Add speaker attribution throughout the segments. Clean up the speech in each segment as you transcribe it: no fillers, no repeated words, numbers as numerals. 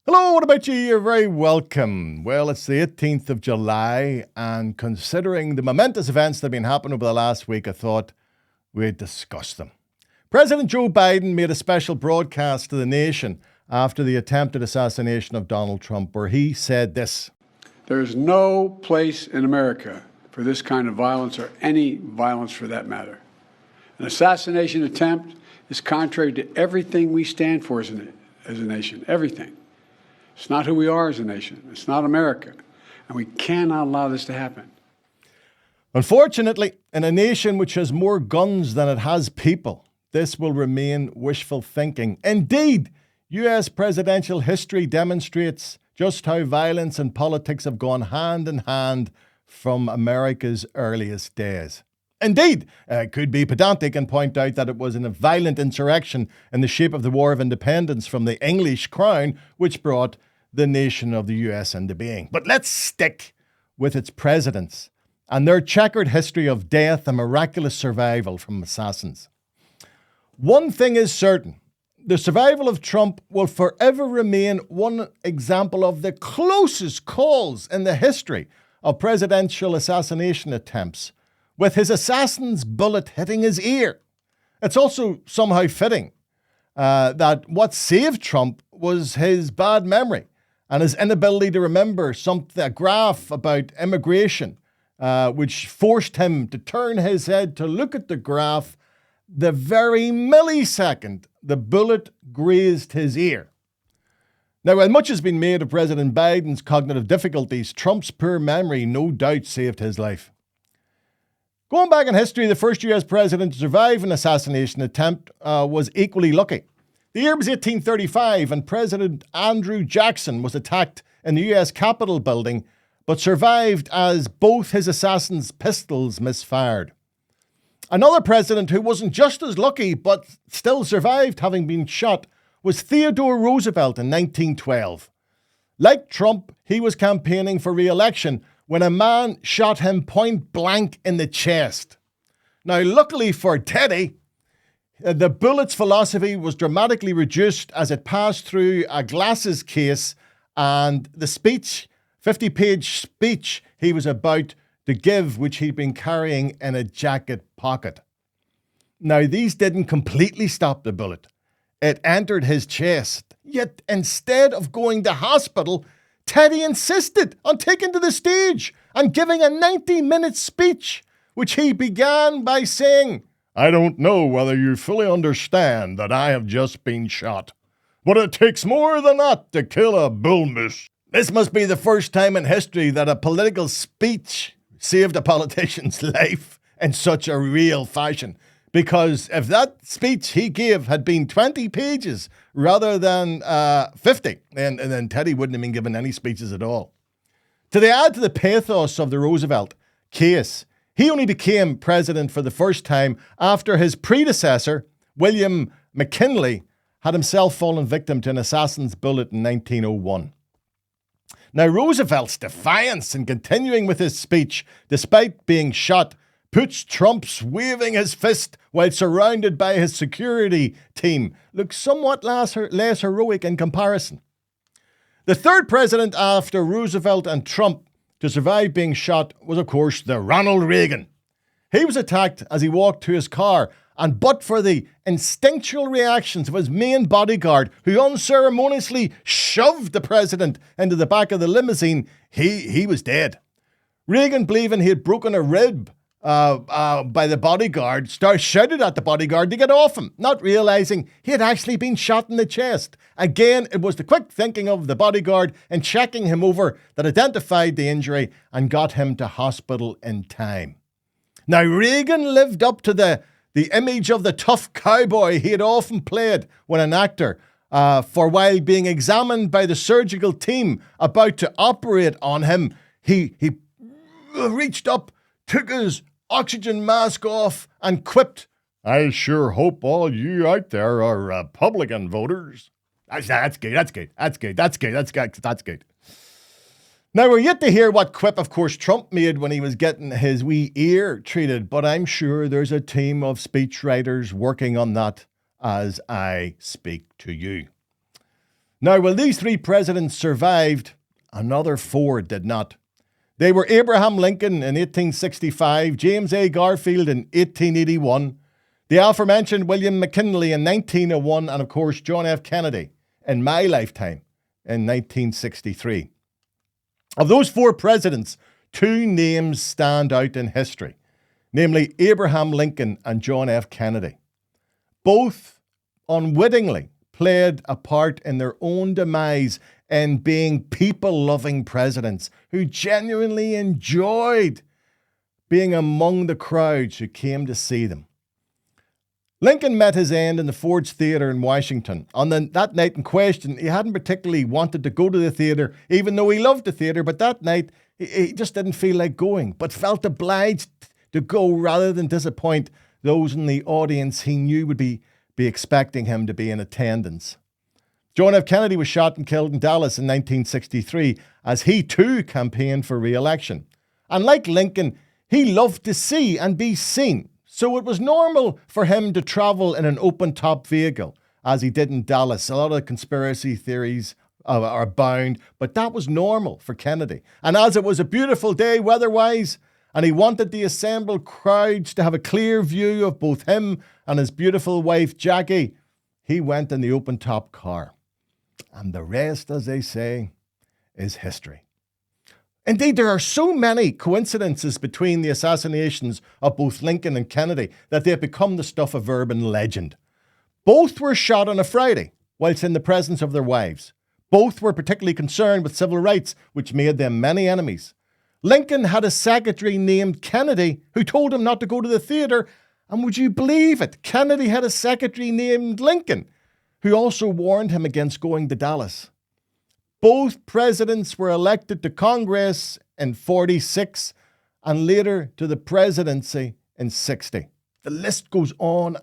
Speaker 1: Hello, what about you? You're very welcome. Well, it's the 18th of July, and considering the momentous events that have been happening over the last week, I thought we'd discuss them. President Joe Biden made a special broadcast to the nation after the attempted assassination of Donald Trump, where he said this.
Speaker 2: There is no place in America for this kind of violence, or any violence for that matter. An assassination attempt is contrary to everything we stand for as a nation, everything. It's not who we are as a nation. It's not America. And we cannot allow this to happen.
Speaker 1: Unfortunately, in a nation which has more guns than it has people, this will remain wishful thinking. Indeed, US presidential history demonstrates just how violence and politics have gone hand in hand from America's earliest days. Indeed, it could be pedantic and point out that it was in a violent insurrection in the shape of the War of Independence from the English crown which brought the nation of the US into being. But let's stick with its presidents and their checkered history of death and miraculous survival from assassins. One thing is certain. The survival of Trump will forever remain one example of the closest calls in the history of presidential assassination attempts, with his assassin's bullet hitting his ear. It's also somehow fitting that what saved Trump was his bad memory and his inability to remember a graph about immigration, which forced him to turn his head to look at the graph the very millisecond the bullet grazed his ear. Now, while much has been made of President Biden's cognitive difficulties, Trump's poor memory no doubt saved his life. Going back in history, the first US president to survive an assassination attempt was equally lucky. The year was 1835, and President Andrew Jackson was attacked in the US Capitol building, but survived as both his assassin's pistols misfired. Another president who wasn't just as lucky, but still survived having been shot, was Theodore Roosevelt in 1912. Like Trump, he was campaigning for re-election when a man shot him point blank in the chest. Now, luckily for Teddy, the bullet's velocity was dramatically reduced as it passed through a glasses case, and the 50-page speech he was about to give, which he'd been carrying in a jacket pocket. Now, these didn't completely stop the bullet. It entered his chest. Yet, instead of going to hospital, Teddy insisted on taking to the stage and giving a 90-minute speech, which he began by saying, "I don't know whether you fully understand that I have just been shot, but it takes more than that to kill a bull moose." This must be the first time in history that a political speech saved a politician's life in such a real fashion. Because if that speech he gave had been 20 pages rather than 50, then Teddy wouldn't have been given any speeches at all. To add to the pathos of the Roosevelt case, he only became president for the first time after his predecessor, William McKinley, had himself fallen victim to an assassin's bullet in 1901. Now, Roosevelt's defiance in continuing with his speech, despite being shot, puts Trump's waving his fist while surrounded by his security team looks somewhat less heroic in comparison. The third president after Roosevelt and Trump to survive being shot was, of course, the Ronald Reagan. He was attacked as he walked to his car, and but for the instinctual reactions of his main bodyguard, who unceremoniously shoved the president into the back of the limousine, he was dead. Reagan, believing he had broken a rib by the bodyguard, shouted at the bodyguard to get off him, not realizing he had actually been shot in the chest. Again, it was the quick thinking of the bodyguard and checking him over that identified the injury and got him to hospital in time. Now, Reagan lived up to the image of the tough cowboy he had often played when an actor, for while being examined by the surgical team about to operate on him, he reached up, took his oxygen mask off, and quipped, "I sure hope all you out there are Republican voters." That's good. Now, we're yet to hear what quip, of course, Trump made when he was getting his wee ear treated, but I'm sure there's a team of speechwriters working on that as I speak to you. Now, while these three presidents survived, another four did not. They were Abraham Lincoln in 1865, James A. Garfield in 1881, the aforementioned William McKinley in 1901, and of course John F. Kennedy in my lifetime in 1963. Of those four presidents, two names stand out in history, namely Abraham Lincoln and John F. Kennedy. Both unwittingly played a part in their own demise in being people-loving presidents who genuinely enjoyed being among the crowds who came to see them. Lincoln met his end in the Ford's Theatre in Washington. On that night in question, he hadn't particularly wanted to go to the theatre, even though he loved the theatre, but that night he just didn't feel like going, but felt obliged to go rather than disappoint those in the audience he knew would be expecting him to be in attendance. John F. Kennedy was shot and killed in Dallas in 1963 as he too campaigned for re-election. And like Lincoln, he loved to see and be seen. So it was normal for him to travel in an open-top vehicle, as he did in Dallas. A lot of conspiracy theories are abound, but that was normal for Kennedy. And as it was a beautiful day weather-wise, and he wanted the assembled crowds to have a clear view of both him and his beautiful wife, Jackie, he went in the open-top car. And the rest, as they say, is history. Indeed, there are so many coincidences between the assassinations of both Lincoln and Kennedy that they have become the stuff of urban legend. Both were shot on a Friday, whilst in the presence of their wives. Both were particularly concerned with civil rights, which made them many enemies. Lincoln had a secretary named Kennedy who told him not to go to the theatre, and would you believe it, Kennedy had a secretary named Lincoln who also warned him against going to Dallas. Both presidents were elected to Congress in 46 and later to the presidency in 60. The list goes on.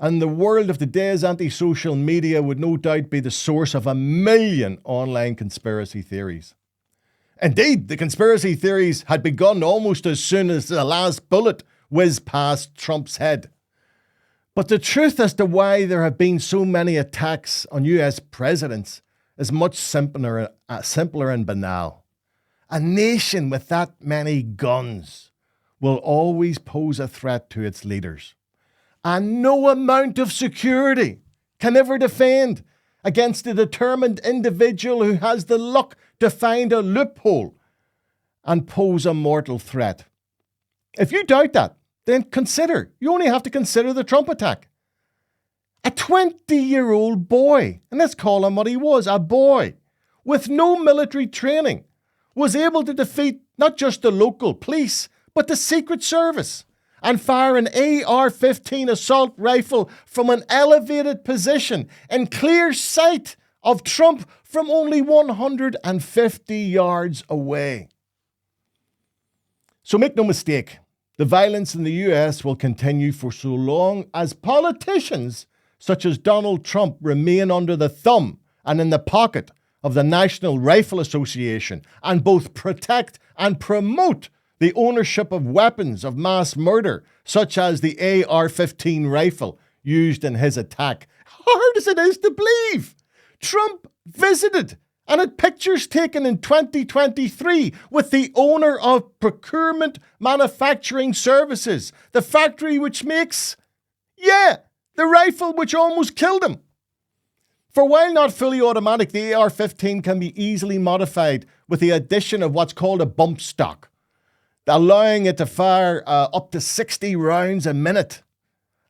Speaker 1: And the world of today's anti-social media would no doubt be the source of 1 million online conspiracy theories. Indeed, the conspiracy theories had begun almost as soon as the last bullet whizzed past Trump's head. But the truth as to why there have been so many attacks on US presidents is much simpler and banal. A nation with that many guns will always pose a threat to its leaders. And no amount of security can ever defend against a determined individual who has the luck to find a loophole and pose a mortal threat. If you doubt that, then you only have to consider the Trump attack. A 20-year-old boy, and let's call him what he was, a boy, with no military training, was able to defeat not just the local police, but the Secret Service, and fire an AR-15 assault rifle from an elevated position in clear sight of Trump from only 150 yards away. So make no mistake, the violence in the US will continue for so long as politicians such as Donald Trump remain under the thumb and in the pocket of the National Rifle Association and both protect and promote the ownership of weapons of mass murder, such as the AR-15 rifle used in his attack. Hard as it is to believe, Trump visited and had pictures taken in 2023 with the owner of Procurement Manufacturing Services, the factory which makes, the rifle which almost killed him. For while not fully automatic, the AR-15 can be easily modified with the addition of what's called a bump stock, allowing it to fire up to 60 rounds a minute.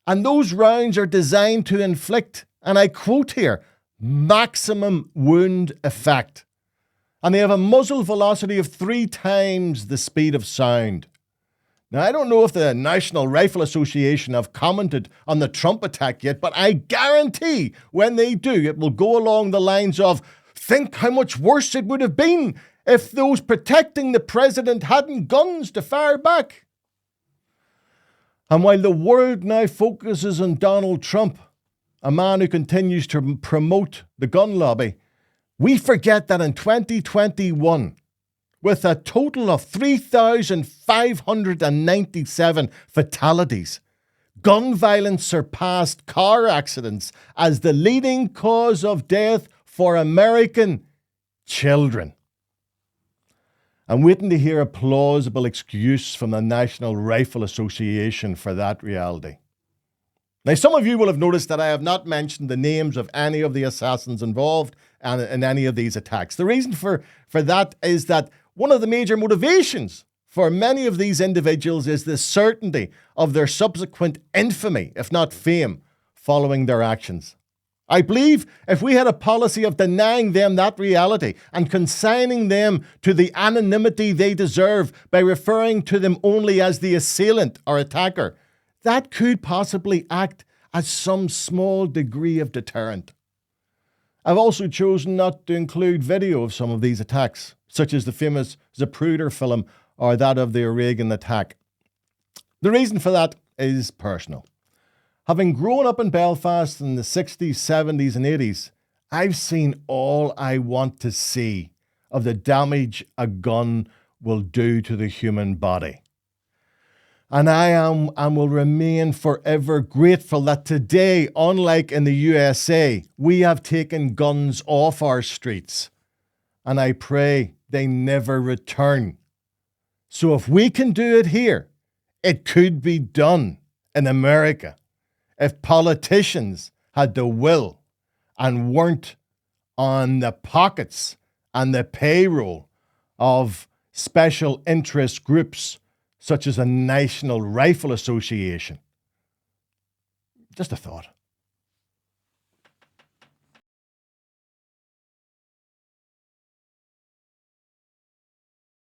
Speaker 1: And those rounds are designed to inflict, and I quote here, maximum wound effect. And they have a muzzle velocity of 3 times the speed of sound. Now, I don't know if the National Rifle Association have commented on the Trump attack yet, but I guarantee when they do, it will go along the lines of, think how much worse it would have been if those protecting the president hadn't guns to fire back. And while the world now focuses on Donald Trump, a man who continues to promote the gun lobby, we forget that in 2021, with a total of 3,597 fatalities, gun violence surpassed car accidents as the leading cause of death for American children. I'm waiting to hear a plausible excuse from the National Rifle Association for that reality. Now, some of you will have noticed that I have not mentioned the names of any of the assassins involved in any of these attacks. The reason for that is that one of the major motivations for many of these individuals is the certainty of their subsequent infamy, if not fame, following their actions. I believe if we had a policy of denying them that reality and consigning them to the anonymity they deserve by referring to them only as the assailant or attacker, that could possibly act as some small degree of deterrent. I've also chosen not to include video of some of these attacks, such as the famous Zapruder film or that of the Reagan attack. The reason for that is personal. Having grown up in Belfast in the 60s, 70s and 80s, I've seen all I want to see of the damage a gun will do to the human body. And I am and will remain forever grateful that today, unlike in the USA, we have taken guns off our streets. And I pray they never return. So if we can do it here, it could be done in America if politicians had the will and weren't on the pockets and the payroll of special interest groups such as a National Rifle Association. Just a thought.